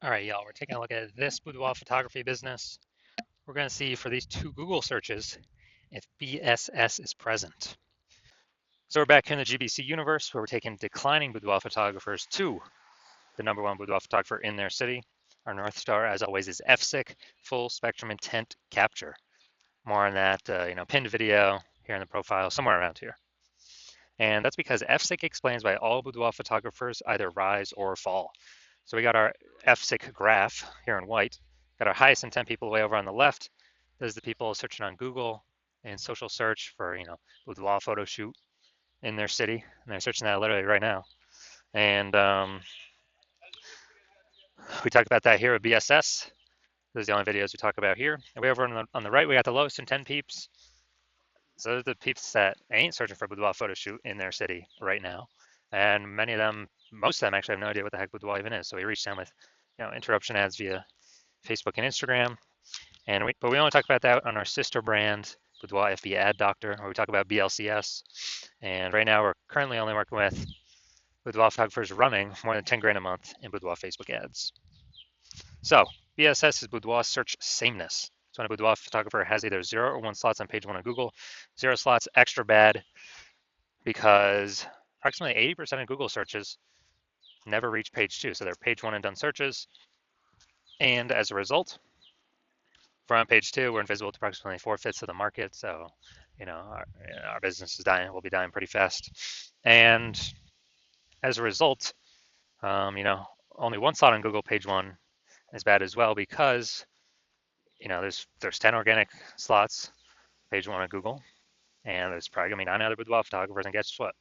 All right, y'all, we're taking a look at this boudoir photography business. We're going to see for these two Google searches if BSS is present. So we're back here in the GBC universe where we're taking declining boudoir photographers to the number one boudoir photographer in their city. Our North Star, as always, is FSIC, full spectrum intent capture. More on that, pinned video here in the profile, somewhere around here. And that's because FSIC explains why all boudoir photographers either rise or fall. So we got our FSIC graph here in white, got our highest intent people way over on the left. Those are the people searching on Google and social search for, boudoir photo shoot in their city. And they're searching that literally right now. And we talked about that here with BSS. Those are the only videos we talk about here. And way over on the right, we got the lowest intent peeps. So those are the peeps that ain't searching for a boudoir photo shoot in their city right now. And many of them, most of them actually have no idea what the heck boudoir even is. So we reached them with, interruption ads via Facebook and Instagram. But we only talk about that on our sister brand, Boudoir FB Ad Doctor, where we talk about BLCS. And right now we're currently only working with boudoir photographers running more than 10 grand a month in boudoir Facebook ads. So BSS is boudoir search sameness. So when a boudoir photographer has either 0 or 1 slots on page 1 on Google, 0 slots extra bad because approximately 80% of Google searches never reach page 2. So they're page 1 and done searches. And as a result, if we're on page 2, we're invisible to approximately 4/5 of the market. So, our business is dying. We'll be dying pretty fast. And as a result, only 1 slot on Google page 1 is bad as well because, there's 10 organic slots page 1 on Google, and there's probably gonna be 9 other boudoir photographers. And guess what?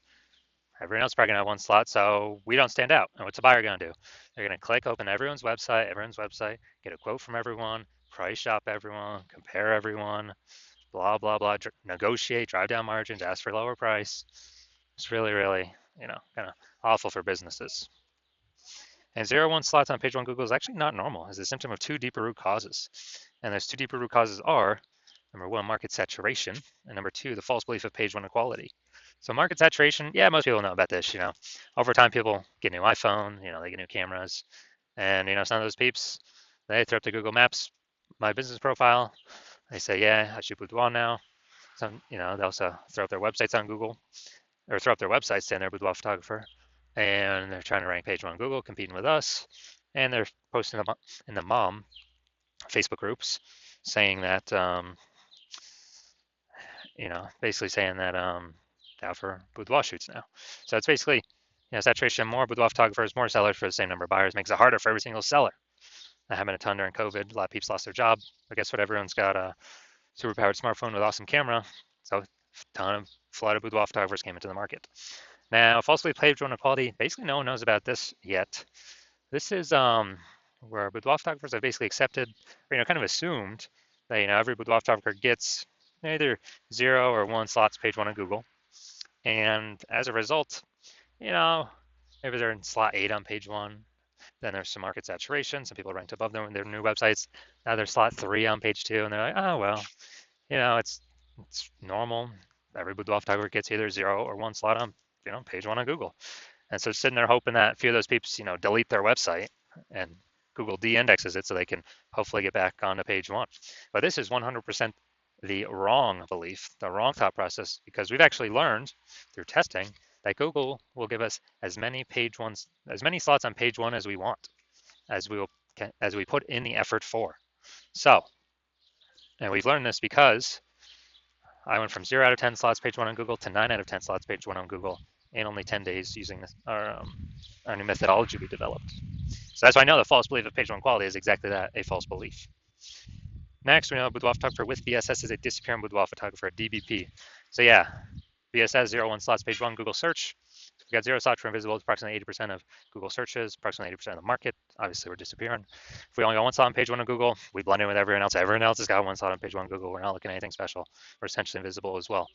Everyone else is probably gonna have 1 slot, so we don't stand out. And what's the buyer gonna do? They're gonna click open everyone's website, get a quote from everyone, price shop everyone, compare everyone, blah blah blah, negotiate, drive down margins, ask for a lower price. It's really, really, kind of awful for businesses. And 0 1 slots on page 1 Google is actually not normal. It's a symptom of 2 deeper root causes. And those 2 deeper root causes are number 1, market saturation, and number 2, the false belief of page 1 equality. So market saturation, yeah, most people know about this. Over time, people get new iPhone, they get new cameras, and some of those peeps, they throw up the Google Maps, my business profile. They say, yeah, I shoot boudoir now. Some, they also throw up their websites on Google, or throw up their websites saying they're boudoir photographer, and they're trying to rank page 1 on Google, competing with us, and they're posting them in the mom Facebook groups saying that, basically saying that out for boudoir shoots now. So it's basically, saturation, more boudoir photographers, more sellers for the same number of buyers makes it harder for every single seller. That happened a ton during COVID. A lot of people lost their job. But guess what? Everyone's got a superpowered smartphone with awesome camera. So a ton of flood of boudoir photographers came into the market. Now, falsely page 1 equality, basically no one knows about this yet. This is where boudoir photographers have basically accepted, or kind of assumed that every boudoir photographer gets either 0 or 1 slots page 1 on Google. And as a result, maybe they're in slot 8 on page 1. Then there's some market saturation. Some people ranked above them in their new websites. Now they're slot 3 on page 2, and they're like, oh well, it's normal. Every boudoir photographer gets either 0 or 1 slot on page 1 on Google. And so sitting there hoping that a few of those peeps delete their website and Google de-indexes it so they can hopefully get back onto page 1. But this is 100% the wrong belief, the wrong thought process, because we've actually learned through testing that Google will give us as many slots on page 1 as we want, as we put in the effort for. So, and we've learned this because I went from 0 out of 10 slots page 1 on Google to 9 out of 10 slots page 1 on Google in only 10 days using our new methodology we developed. So that's why I know the false belief of page 1 quality is exactly that, a false belief. Next, we know boudoir photographer with BSS is a disappearing boudoir photographer, DBP. So yeah, BSS 0 1 slots page 1 Google search. We got 0 slots for invisible, approximately 80% of Google searches, approximately 80% of the market. Obviously, we're disappearing. If we only got 1 slot on page 1 of Google, we blend in with everyone else. Everyone else has got 1 slot on page 1 of Google. We're not looking at anything special. We're essentially invisible as well.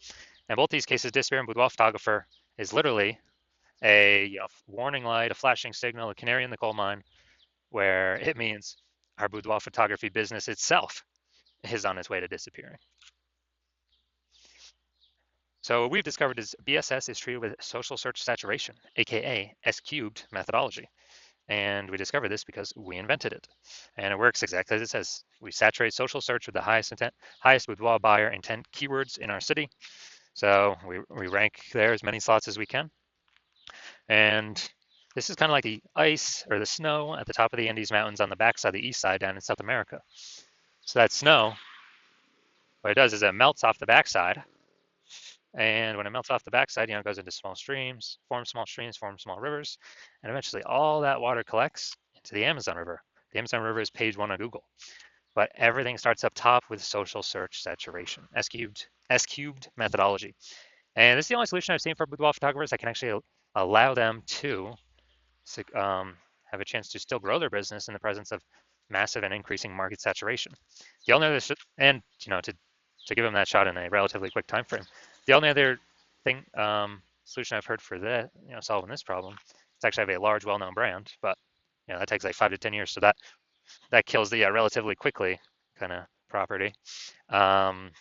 In both these cases, disappearing boudoir photographer is literally a warning light, a flashing signal, a canary in the coal mine, where it means our boudoir photography business itself is on its way to disappearing. So what we've discovered is BSS is treated with social search saturation, aka S cubed methodology. And we discovered this because we invented it. And it works exactly as it says. We saturate social search with the highest boudoir buyer intent keywords in our city. So we rank there as many slots as we can. And this is kind of like the ice or the snow at the top of the Andes Mountains on the backside, the east side down in South America. So that snow, what it does is it melts off the backside. And when it melts off the backside, it goes into small streams, forms small rivers, and eventually all that water collects into the Amazon River. The Amazon River is page one on Google. But everything starts up top with social search saturation, S cubed methodology. And this is the only solution I've seen for boudoir photographers that can actually allow them to have a chance to still grow their business in the presence of massive and increasing market saturation. The only other, and to give them that shot in a relatively quick time frame, the only other thing solution I've heard for that, solving this problem, is actually have a large, well-known brand, but that takes like 5 to 10 years, so that kills the relatively quickly kind of property. And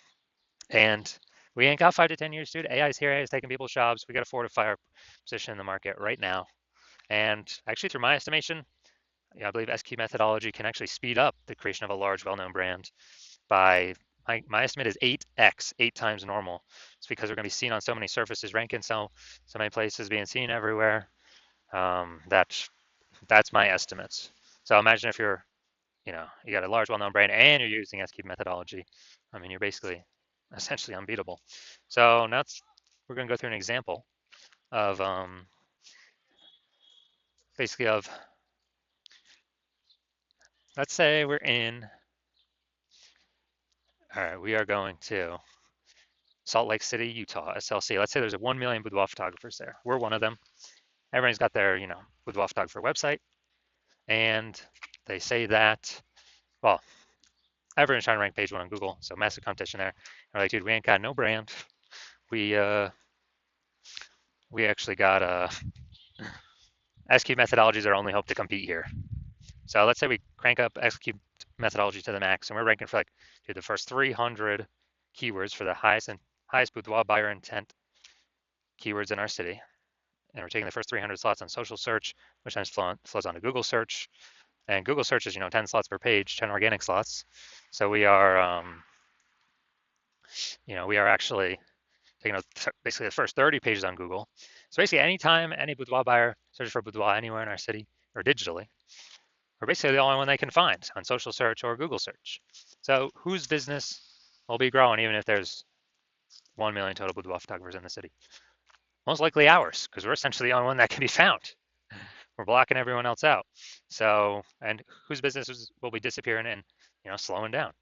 we ain't got 5 to 10 years, dude. AI is here. AI is taking people's jobs. We got to fortify our position in the market right now. And actually, through my estimation, I believe SQ methodology can actually speed up the creation of a large, well-known brand by my estimate is 8x, 8 times normal. It's because we're going to be seen on so many surfaces, ranking so many places, being seen everywhere. That's my estimates. So imagine if you got a large, well-known brand and you're using SQ methodology. I mean, you're basically essentially unbeatable. So now we're going to go through an example of basically of, let's say we're in, all right, we are going to Salt Lake City, Utah, SLC. Let's say there's 1 million boudoir photographers there. We're one of them. Everybody's got their, boudoir photographer website. And they say that, well, everyone's trying to rank page one on Google. So massive competition there. And we're like, dude, we ain't got no brand. We actually got SQ methodology is our only hope to compete here. So let's say we crank up SQ methodology to the max, and we're ranking for like the first 300 keywords for the highest boudoir buyer intent keywords in our city. And we're taking the first 300 slots on social search, which then flows onto Google search. And Google search is 10 slots per page, 10 organic slots. So we are we are actually taking basically the first 30 pages on Google. So basically, anytime any boudoir buyer searches for boudoir anywhere in our city or digitally, we're basically the only one they can find on social search or Google search. So whose business will be growing even if there's 1 million total boudoir photographers in the city? Most likely ours, because we're essentially the only one that can be found. We're blocking everyone else out. So, and whose businesses will be disappearing and slowing down?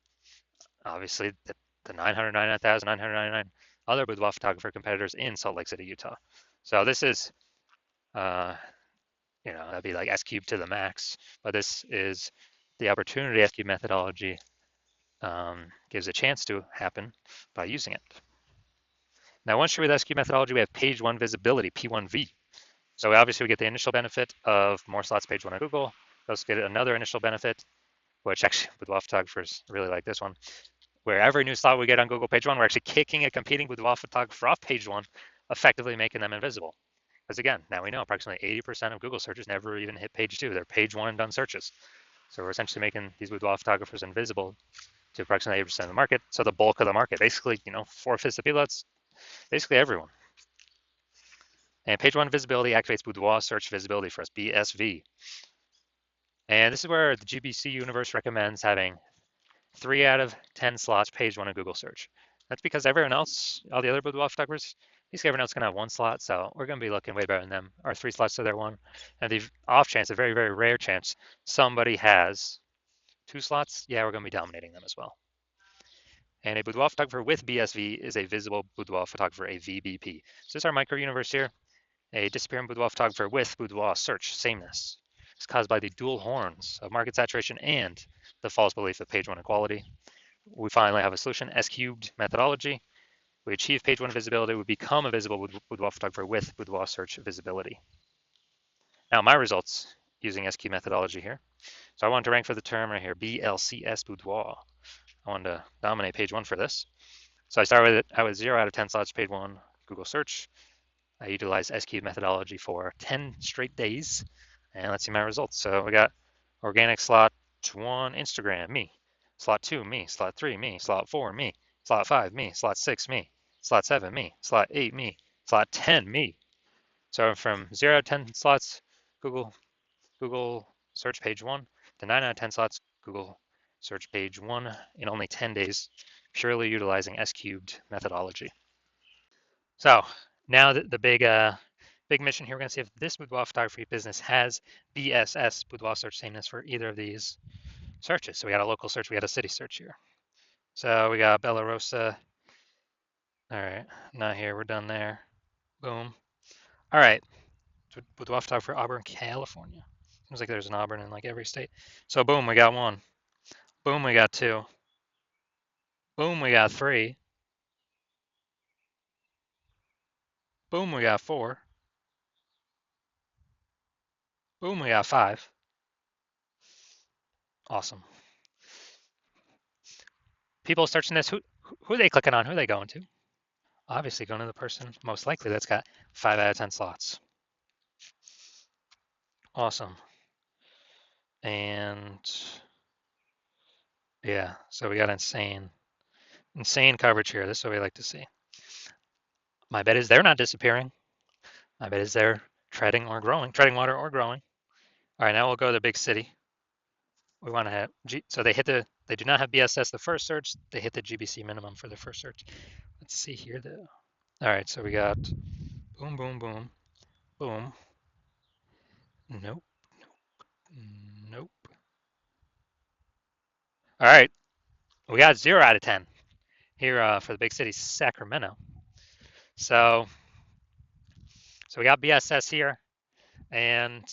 Obviously, the 999,999 other boudoir photographer competitors in Salt Lake City, Utah. So this is, that'd be like S cubed to the max, but this is the opportunity SQ methodology gives a chance to happen by using it. Now, once you're with SQ methodology, we have page one visibility, P1V. So obviously we get the initial benefit of more slots page one on Google. We also get another initial benefit, which actually boudoir photographers really like this one, where every new slot we get on Google page one, we're actually kicking a competing boudoir photographer off page one, effectively making them invisible. Because again, now we know approximately 80% of Google searches never even hit page two. They're page one and done searches. So we're essentially making these boudoir photographers invisible to approximately 80% of the market. So the bulk of the market, basically, 4/5 of people, that's basically everyone. And page one visibility activates boudoir search visibility for us, BSV. And this is where the GBC universe recommends having 3 out of 10 slots page one in Google search. That's because everyone else, all the other boudoir photographers, basically everyone else is going to have 1 slot. So we're going to be looking way better than them. Our 3 slots to their 1. And the off chance, a very, very rare chance, somebody has 2 slots, yeah, we're going to be dominating them as well. And a boudoir photographer with BSV is a visible boudoir photographer, a VBP. So this is our micro universe here. A disappearing boudoir photographer with boudoir search sameness. It's caused by the dual horns of market saturation and the false belief of page one equality. We finally have a solution, S cubed methodology. We achieve page one visibility, we become a visible boudoir photographer with boudoir search visibility. Now my results using S cubed methodology here. So I wanted to rank for the term right here, BLCS boudoir. I wanted to dominate page one for this. So I started with 0 out of 10 slots page one Google search. I utilized SQ methodology for 10 straight days, And let's see my results. So we got organic slot 1, Instagram, me. Slot 2, me. Slot 3, me. Slot 4, me. Slot 5, me. Slot 6, me. Slot 7, me. Slot 8, me. Slot 10, me. So from 0 to 10 slots, Google search page 1 to 9 out of 10 slots, Google search page 1 in only 10 days, purely utilizing S cubed methodology. So now the big mission here, we're going to see if this boudoir photography business has BSS, boudoir search sameness, for either of these searches. So we got a local search, we got a city search here. So we got Bellarosa. All right, not here, we're done there. Boom. All right, boudoir photographer, Auburn, California. Seems like there's an Auburn in like every state. So boom, we got 1. Boom, we got 2. Boom, we got 3. Boom, we got 4. Boom, we got 5. Awesome. People searching this, who are they clicking on? Who are they going to? Obviously going to the person most likely that's got 5 out of 10 slots. Awesome. And yeah, so we got insane coverage here. This is what we like to see. My bet is they're not disappearing. My bet is they're treading water or growing. All right, now we'll go to the big city. We want to have, so they do not have BSS the first search. They hit the GBC minimum for the first search. Let's see here though. All right, so we got boom, boom, boom, boom. Nope, nope. All right, we got 0 out of 10 here for the big city, Sacramento. So we got BSS here, and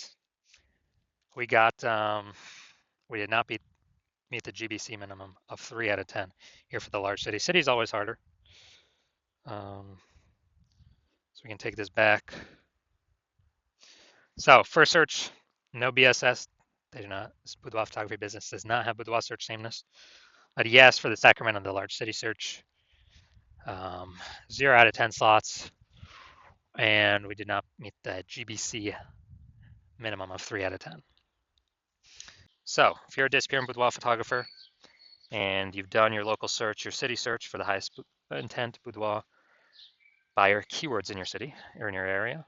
we got we did not meet the GBC minimum of 3 out of 10 here for the large city. City's always harder. So we can take this back. So first search, no BSS. They do not. This boudoir photography business does not have boudoir search sameness. But yes, for the Sacramento, the large city search, 0 out of 10 slots, and we did not meet the GBC minimum of 3 out of 10. So if you're a disappearing boudoir photographer and you've done your local search, your city search for the highest intent boudoir buyer keywords in your city or in your area,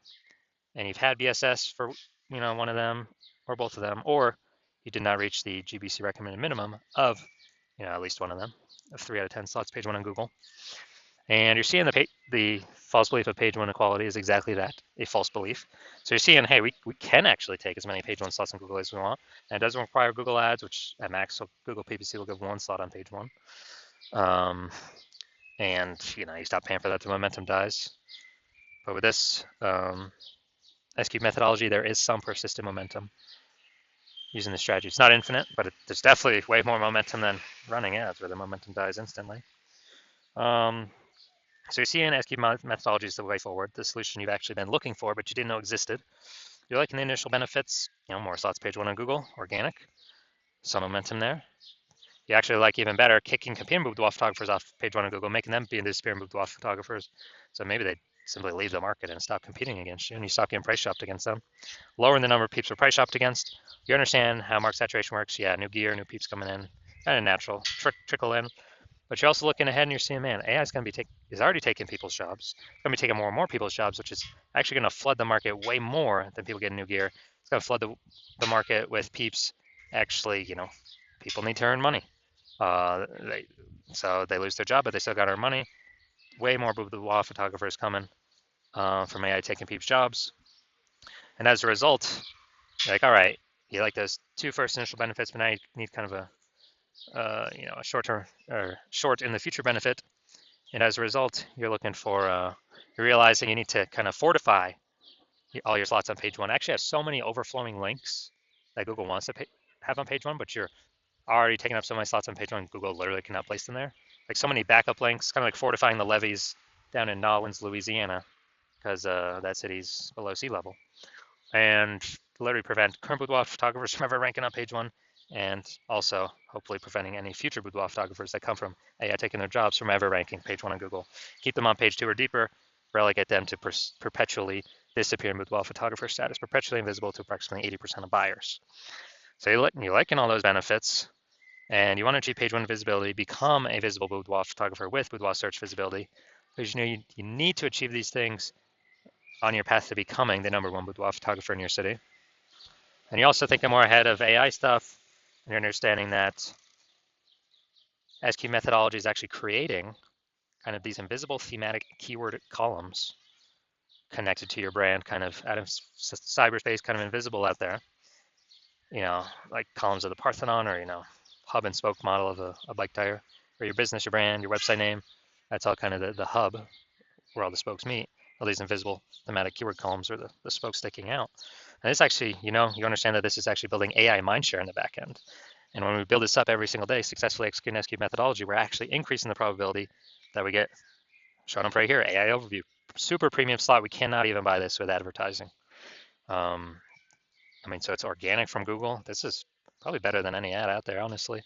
and you've had BSS for one of them or both of them, or you did not reach the GBC recommended minimum of at least one of them of 3 out of 10 slots, page 1 on Google, and you're seeing the false belief of page 1 equality is exactly that, a false belief. So you're seeing, hey, we can actually take as many page 1 slots on Google as we want, and it doesn't require Google Ads, which at max, so Google PPC will give 1 slot on page 1. And you stop paying for that, the momentum dies. But with this S-cube methodology, there is some persistent momentum using the strategy. It's not infinite, but there's definitely way more momentum than running ads where the momentum dies instantly. So you're seeing S-cube methodology is the way forward, the solution you've actually been looking for, but you didn't know existed. You're liking the initial benefits, more slots page 1 on Google, organic, some momentum there. You actually like even better kicking competing boudoir photographers off page 1 on Google, making them be disappearing boudoir photographers. So maybe they simply leave the market and stop competing against you, and you stop getting price shopped against them. Lowering the number of peeps we're price shopped against. You understand how market saturation works. Yeah, new gear, new peeps coming in, kind of natural, trickle in. But you're also looking ahead and you're seeing, man, AI is already taking people's jobs. It's going to be taking more and more people's jobs, which is actually going to flood the market way more than people getting new gear. It's going to flood the market with peeps. Actually, people need to earn money. So they lose their job, but they still got to earn money. Way more boudoir photographers coming from AI taking peeps' jobs. And as a result, you're like, all right, you like those 2 first initial benefits, but now you need kind of a a short-term or short in the future benefit. And as a result, you're looking for, you're realizing you need to kind of fortify all your slots on page 1. Actually, have so many overflowing links that Google wants to have on page 1, but you're already taking up so many slots on page 1, Google literally cannot place them there. Like so many backup links, kind of like fortifying the levees down in Nolens, Louisiana, because that city's below sea level. And literally prevent current boudoir photographers from ever ranking on page 1, and also hopefully preventing any future boudoir photographers that come from AI taking their jobs from ever ranking page 1 on Google. Keep them on page 2 or deeper, relegate them to perpetually disappearing boudoir photographer status, perpetually invisible to approximately 80% of buyers. So you're liking all those benefits, and you want to achieve page one visibility, become a visible boudoir photographer with boudoir search visibility, because you need to achieve these things on your path to becoming the #1 boudoir photographer in your city. And you're also thinking more ahead of AI stuff, and you're understanding that SQ methodology is actually creating kind of these invisible thematic keyword columns connected to your brand, kind of out of cyberspace, kind of invisible out there. Like columns of the Parthenon, or hub and spoke model of a bike tire, or your business, your brand, your website name. That's all kind of the hub where all the spokes meet. All these invisible thematic keyword columns are the spokes sticking out. And this actually, you understand that this is actually building AI mindshare in the back end. And when we build this up every single day, successfully executing SQ methodology, we're actually increasing the probability that we get shown up right here, AI overview, super premium slot. We cannot even buy this with advertising. So it's organic from Google. This is probably better than any ad out there, honestly.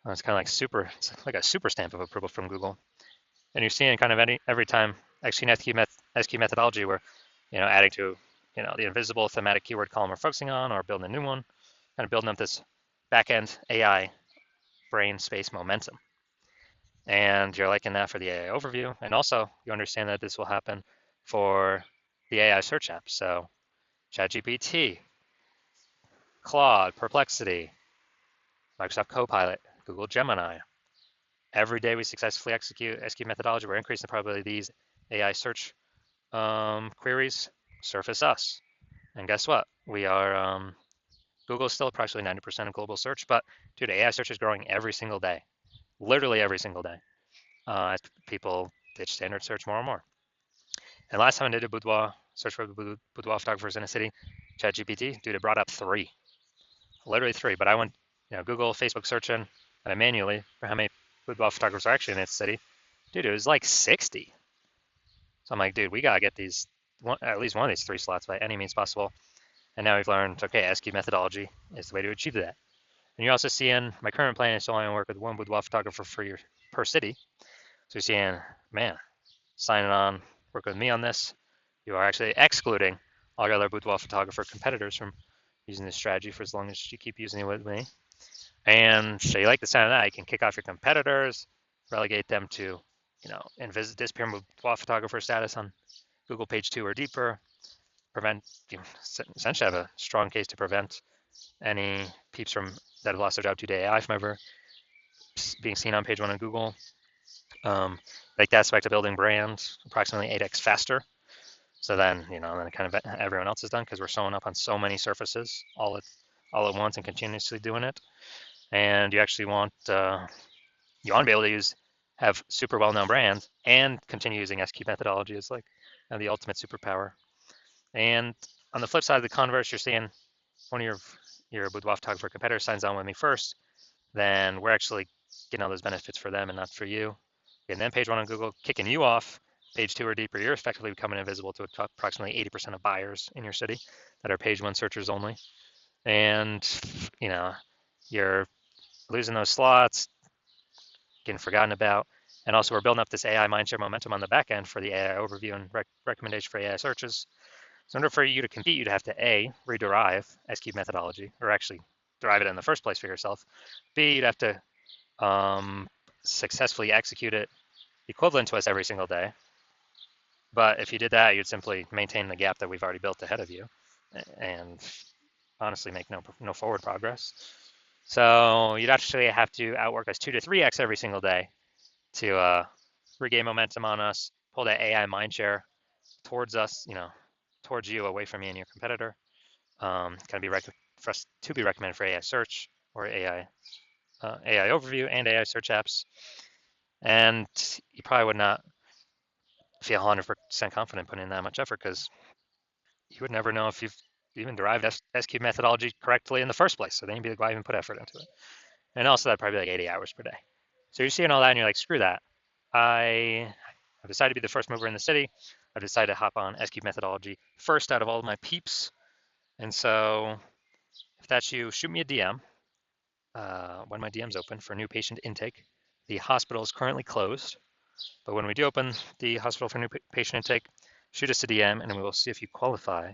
It's kind of like it's like a super stamp of approval from Google. And you're seeing kind of every time executing SQ methodology, we're adding to the invisible thematic keyword column we're focusing on, or building a new one, kind of building up this back-end AI brain space momentum. And you're liking that for the AI overview. And also you understand that this will happen for the AI search apps. So ChatGPT, Claude, Perplexity, Microsoft Copilot, Google Gemini. Every day we successfully execute SQ methodology, we're increasing the probability of these AI search queries surface us. And guess what? We are, Google is still approximately 90% of global search, but dude, AI search is growing every single day, literally every single day, as people ditch standard search more and more. And last time I did a boudoir search for boudoir photographers in a city, ChatGPT, dude, it brought up 3, literally 3. But I went, Google, Facebook searching, and I manually for how many boudoir photographers are actually in its city. Dude, it was like 60. So I'm like, dude, we gotta get at least one of these 3 slots by any means possible. And now we've learned, okay, SQ methodology is the way to achieve that. And you're also seeing my current plan is to only work with one boudoir photographer per city. So you're seeing, man, signing on, work with me on this. You are actually excluding all your other boudoir photographer competitors from using this strategy for as long as you keep using it with me. And so you like the sound of that, you can kick off your competitors, relegate them to, disappear boudoir photographer status on Google page 2 or deeper, essentially have a strong case to prevent any peeps that have lost their job due to AI from ever being seen on page 1 on Google. Like that aspect of building brand approximately 8x faster. So then, then kind of everyone else is done, because we're showing up on so many surfaces all at once and continuously doing it. And you actually want to be able to have super well-known brands and continue using SQ methodology as like the ultimate superpower. And on the flip side of the converse, you're seeing one of your boudoir photographer competitors signs on with me first, then we're actually getting all those benefits for them and not for you. And then page 1 on Google kicking you off, page 2 or deeper, you're effectively becoming invisible to approximately 80% of buyers in your city that are page 1 searchers only. And you're losing those slots, getting forgotten about. And also we're building up this AI mindshare momentum on the back end for the AI overview and recommendation for AI searches. So in order for you to compete, you'd have to A, rederive SQ methodology, or actually derive it in the first place for yourself. B, you'd have to successfully execute it equivalent to us every single day. But if you did that, you'd simply maintain the gap that we've already built ahead of you and honestly make no forward progress. So you'd actually have to outwork us 2 to 3x every single day to regain momentum on us, pull that AI mindshare towards us, towards you, away from me and your competitor. Kind of be for us to be recommended for AI search or AI overview and AI search apps. And you probably would not feel 100% confident putting in that much effort, because you would never know if you've even derived SQ methodology correctly in the first place. So then you'd be like, why even put effort into it? And also that'd probably be like 80 hours per day. So you're seeing all that and you're like, screw that. I've decided to be the first mover in the city. I've decided to hop on SQ methodology first out of all of my peeps. And so if that's you, shoot me a DM when my DM's open for new patient intake. The hospital is currently closed, but when we do open the hospital for new patient intake, shoot us a DM and we will see if you qualify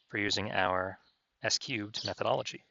for using our S cubed methodology.